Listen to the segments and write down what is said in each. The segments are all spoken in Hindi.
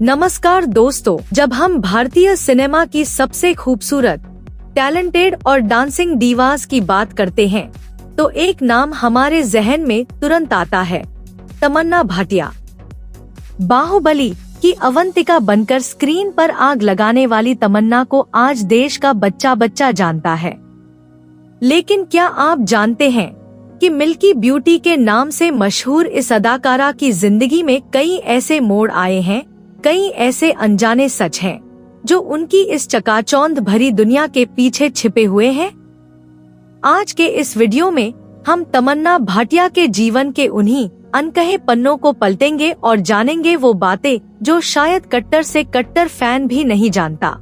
नमस्कार दोस्तों, जब हम भारतीय सिनेमा की सबसे खूबसूरत, टैलेंटेड और डांसिंग डीवास की बात करते हैं तो एक नाम हमारे जहन में तुरंत आता है, तमन्ना भाटिया। बाहुबली की अवंतिका बनकर स्क्रीन पर आग लगाने वाली तमन्ना को आज देश का बच्चा बच्चा जानता है। लेकिन क्या आप जानते हैं कि मिल्की ब्यूटी के नाम से मशहूर इस अदाकारा की जिंदगी में कई ऐसे मोड़ आए हैं, कई ऐसे अनजाने सच हैं जो उनकी इस चकाचौंध भरी दुनिया के पीछे छिपे हुए हैं। आज के इस वीडियो में हम तमन्ना भाटिया के जीवन के उन्हीं अनकहे पन्नों को पलटेंगे और जानेंगे वो बातें जो शायद कट्टर से कट्टर फैन भी नहीं जानता।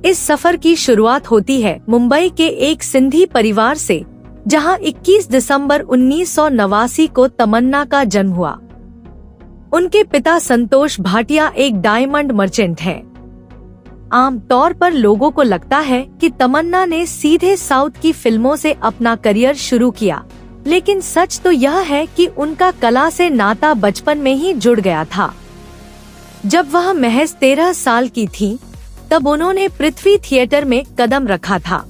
इस सफर की शुरुआत होती है मुंबई के एक सिंधी परिवार से, जहां 21 दिसंबर 1989 को तमन्ना का जन्म हुआ। उनके पिता संतोष भाटिया एक डायमंड मर्चेंट हैं। आम तौर पर लोगों को लगता है कि तमन्ना ने सीधे साउथ की फिल्मों से अपना करियर शुरू किया, लेकिन सच तो यह है कि उनका कला से नाता बचपन में ही जुड़ गया था। जब वह महज 13 साल की थीं, तब उन्होंने पृथ्वी थिएटर में कदम रखा था।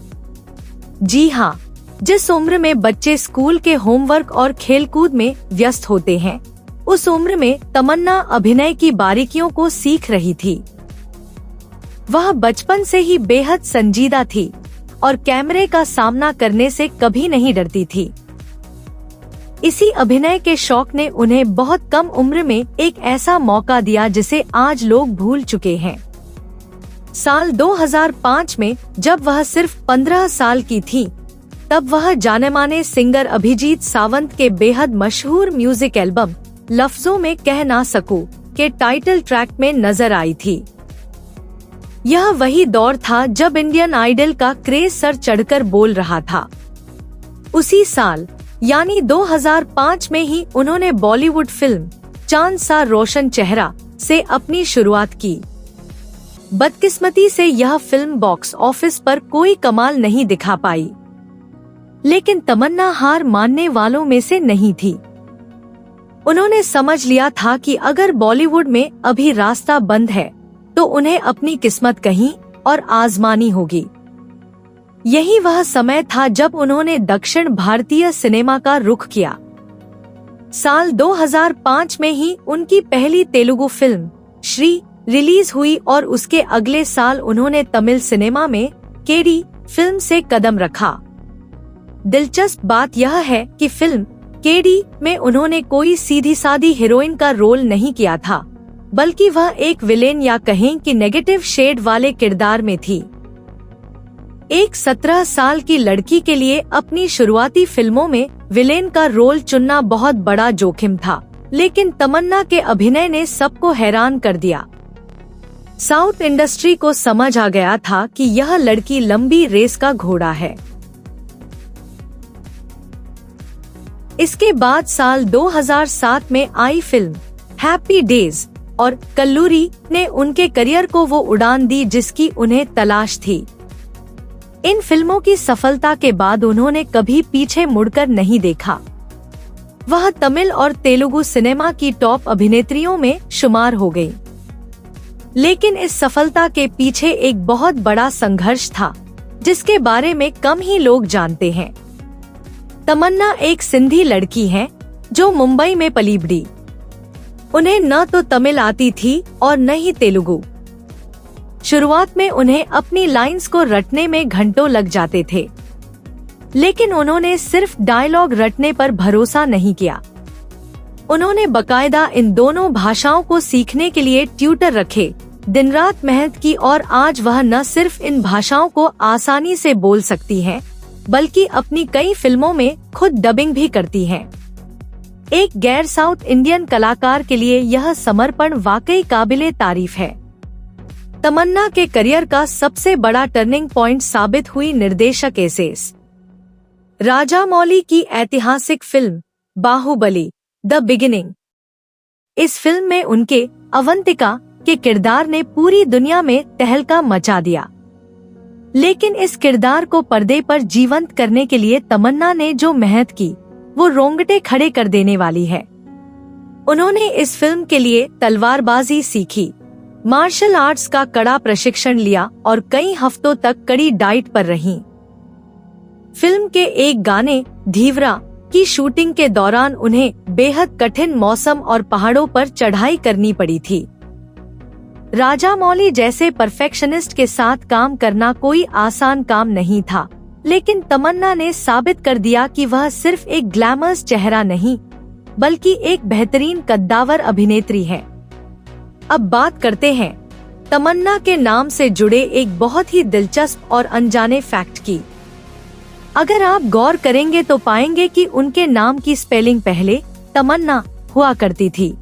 जी हाँ, जिस उम्र में बच्चे स्कूल के होमवर्क और खेलकूद में व्यस्त होते हैं, उस उम्र में तमन्ना अभिनय की बारीकियों को सीख रही थी। वह बचपन से ही बेहद संजीदा थी और कैमरे का सामना करने से कभी नहीं डरती थी। इसी अभिनय के शौक ने उन्हें बहुत कम उम्र में एक ऐसा मौका दिया जिसे आज लोग भूल चुके हैं। साल 2005 में जब वह सिर्फ 15 साल की थी, तब वह जाने-माने सिंगर अभिजीत सावंत के बेहद मशहूर म्यूजिक एल्बम लफ्जों में कह ना सकूं के टाइटल ट्रैक में नजर आई थी। यह वही दौर था जब इंडियन आइडल का क्रेज सर चढ़कर बोल रहा था। उसी साल यानी 2005 में ही उन्होंने बॉलीवुड फिल्म चांद सा रोशन चेहरा से अपनी शुरुआत की। बदकिस्मती से यह फिल्म बॉक्स ऑफिस पर कोई कमाल नहीं दिखा पाई, लेकिन तमन्ना हार मानने वालों में से नहीं थी। उन्होंने समझ लिया था कि अगर बॉलीवुड में अभी रास्ता बंद है तो उन्हें अपनी किस्मत कहीं और आजमानी होगी। यही वह समय था जब उन्होंने दक्षिण भारतीय सिनेमा का रुख किया। साल 2005 में ही उनकी पहली तेलुगु फिल्म श्री रिलीज हुई और उसके अगले साल उन्होंने तमिल सिनेमा में केडी फिल्म से कदम रखा। दिलचस्प बात यह है कि फिल्म केडी में उन्होंने कोई सीधी सादी हीरोइन का रोल नहीं किया था, बल्कि वह एक विलेन या कहें कि नेगेटिव शेड वाले किरदार में थी। एक 17 साल की लड़की के लिए अपनी शुरुआती फिल्मों में विलेन का रोल चुनना बहुत बड़ा जोखिम था, लेकिन तमन्ना के अभिनय ने सबको हैरान कर दिया। साउथ इंडस्ट्री को समझ आ गया था कि यह लड़की लंबी रेस का घोड़ा है। इसके बाद साल 2007 में आई फिल्म हैप्पी डेज और कल्लूरी ने उनके करियर को वो उड़ान दी जिसकी उन्हें तलाश थी। इन फिल्मों की सफलता के बाद उन्होंने कभी पीछे मुड़कर नहीं देखा। वह तमिल और तेलुगु सिनेमा की टॉप अभिनेत्रियों में शुमार हो गई। लेकिन इस सफलता के पीछे एक बहुत बड़ा संघर्ष था, जिसके बारे में कम ही लोग जानते हैं। तमन्ना एक सिंधी लड़की है जो मुंबई में पली बढ़ी। उन्हें न तो तमिल आती थी और न ही तेलुगु। शुरुआत में उन्हें अपनी लाइंस को रटने में घंटों लग जाते थे, लेकिन उन्होंने सिर्फ डायलॉग रटने पर भरोसा नहीं किया। उन्होंने बकायदा इन दोनों भाषाओं को सीखने के लिए ट्यूटर रखे, दिन रात मेहनत की और आज वह न सिर्फ इन भाषाओं को आसानी से बोल सकती हैं, बल्कि अपनी कई फिल्मों में खुद डबिंग भी करती हैं। एक गैर साउथ इंडियन कलाकार के लिए यह समर्पण वाकई काबिले तारीफ है। तमन्ना के करियर का सबसे बड़ा टर्निंग पॉइंट साबित हुई निर्देशक एस राजामौली की ऐतिहासिक फिल्म बाहुबली द बिगिनिंग। इस फिल्म में उनके अवंतिका के किरदार ने पूरी दुनिया में तहलका मचा दिया। लेकिन इस किरदार को पर्दे पर जीवंत करने के लिए तमन्ना ने जो मेहनत की, वो रोंगटे खड़े कर देने वाली है। उन्होंने इस फिल्म के लिए तलवारबाजी सीखी, मार्शल आर्ट्स का कड़ा प्रशिक्षण लिया और कई हफ्तों तक कड़ी डाइट पर रहीं। फिल्म के एक गाने धीवरा की शूटिंग के दौरान उन्हें बेहद कठिन मौसम और पहाड़ों पर चढ़ाई करनी पड़ी थी। राजामौली जैसे परफेक्शनिस्ट के साथ काम करना कोई आसान काम नहीं था, लेकिन तमन्ना ने साबित कर दिया कि वह सिर्फ एक ग्लैमरस चेहरा नहीं, बल्कि एक बेहतरीन कद्दावर अभिनेत्री है। अब बात करते हैं तमन्ना के नाम से जुड़े एक बहुत ही दिलचस्प और अनजाने फैक्ट की। अगर आप गौर करेंगे तो पाएंगे कि उनके नाम की स्पेलिंग पहले तमन्ना हुआ करती थी,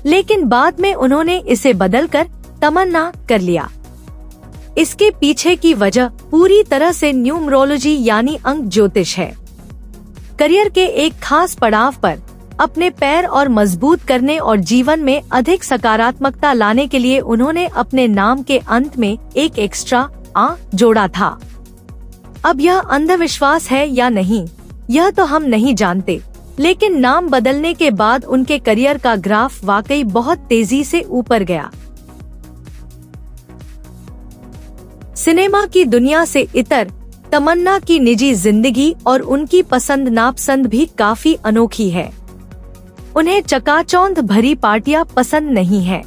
लेकिन बाद में उन्होंने इसे बदलकर तमन्ना कर लिया। इसके पीछे की वजह पूरी तरह से न्यूमरोलॉजी यानी अंक ज्योतिष है। करियर के एक खास पड़ाव पर अपने पैर और मजबूत करने और जीवन में अधिक सकारात्मकता लाने के लिए उन्होंने अपने नाम के अंत में एक एक्स्ट्रा आ जोड़ा था। अब यह अंधविश्वास है या नहीं, यह तो हम नहीं जानते, लेकिन नाम बदलने के बाद उनके करियर का ग्राफ वाकई बहुत तेजी से ऊपर गया। सिनेमा की दुनिया से इतर तमन्ना की निजी जिंदगी और उनकी पसंद नापसंद भी काफी अनोखी है। उन्हें चकाचौंध भरी पार्टियां पसंद नहीं है।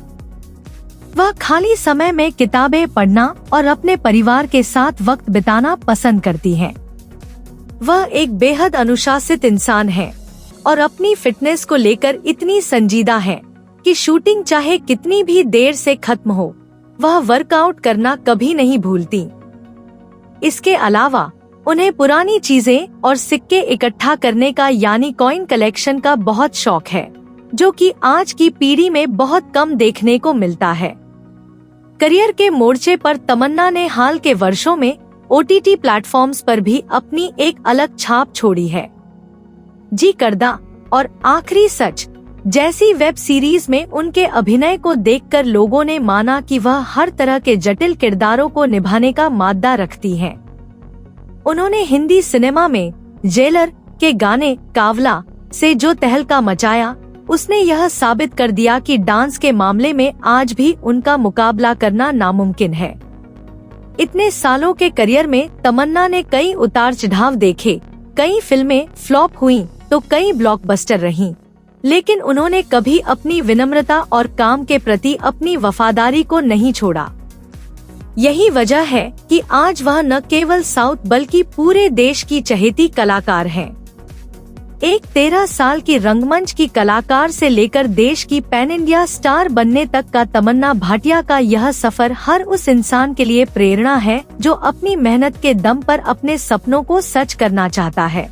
वह खाली समय में किताबें पढ़ना और अपने परिवार के साथ वक्त बिताना पसंद करती हैं। वह एक बेहद अनुशासित इंसान है और अपनी फिटनेस को लेकर इतनी संजीदा है कि शूटिंग चाहे कितनी भी देर से खत्म हो, वह वर्कआउट करना कभी नहीं भूलती। इसके अलावा उन्हें पुरानी चीजें और सिक्के इकट्ठा करने का यानी कॉइन कलेक्शन का बहुत शौक है, जो कि आज की पीढ़ी में बहुत कम देखने को मिलता है। करियर के मोर्चे पर तमन्ना ने हाल के वर्षों में OTT प्लेटफॉर्म्स पर भी अपनी एक अलग छाप छोड़ी है। जी करदा और आखिरी सच जैसी वेब सीरीज में उनके अभिनय को देखकर लोगों ने माना कि वह हर तरह के जटिल किरदारों को निभाने का मादा रखती हैं। उन्होंने हिंदी सिनेमा में जेलर के गाने कावला से जो तहलका मचाया, उसने यह साबित कर दिया कि डांस के मामले में आज भी उनका मुकाबला करना नामुमकिन है। इतने सालों के करियर में तमन्ना ने कई उतार चढ़ाव देखे, कई फिल्में फ्लॉप हुईं तो कई ब्लॉकबस्टर रहीं, लेकिन उन्होंने कभी अपनी विनम्रता और काम के प्रति अपनी वफादारी को नहीं छोड़ा। यही वजह है कि आज वह न केवल साउथ बल्कि पूरे देश की चहेती कलाकार हैं। एक 13 साल की रंगमंच की कलाकार से लेकर देश की पैन इंडिया स्टार बनने तक का तमन्ना भाटिया का यह सफर हर उस इंसान के लिए प्रेरणा है जो अपनी मेहनत के दम पर अपने सपनों को सच करना चाहता है।